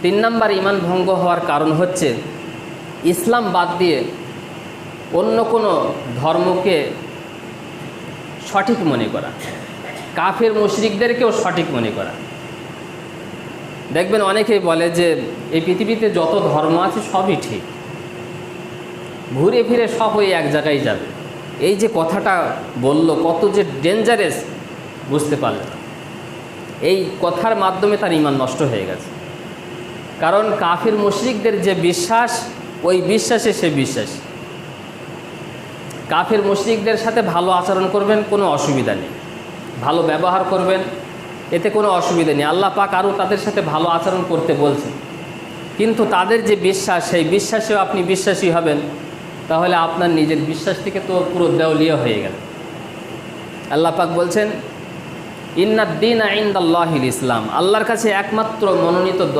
তিন নাম্বার ঈমান ভঙ্গ হওয়ার কারণ হচ্ছে ইসলাম বাদ দিয়ে অন্য কোনো ধর্মকে সঠিক মনে করা, কাফের মুশরিকদেরকেও সঠিক মনে করা। দেখবেন অনেকেই বলে যে এই পৃথিবীতে যত ধর্ম আছে সবই ঠিক, ঘুরে ফিরে সব ওই এক জায়গায় যাবে। এই যে কথাটা বলল কত যে ডেঞ্জারাস বুঝতে পারলেন না। এই কথার মাধ্যমে তার ঈমান নষ্ট হয়ে গেছে। কারণ কাফির মুশরিকদের যে বিশ্বাস, ওই বিশ্বাসে সে বিশ্বাস। কাফির মুশরিকদের সাথে ভালো আচরণ করবেন, কোনো অসুবিধা নেই, ভালো ব্যবহার করবেন, এতে কোনো অসুবিধা নেই। আল্লাহ পাক আরও তাদের সাথে ভালো আচরণ করতে বলছেন। কিন্তু তাদের যে বিশ্বাস, সেই বিশ্বাসেও আপনি বিশ্বাসী হবেন, তাহলে আপনার নিজের বিশ্বাস থেকে তো পুরো দেওলিয়া হয়ে গেল। আল্লাহ পাক বলছেন ইন্নাদ দীনা ইনদাল্লাহিল ইসলাম, আল্লাহর কাছে একমাত্র মনোনীত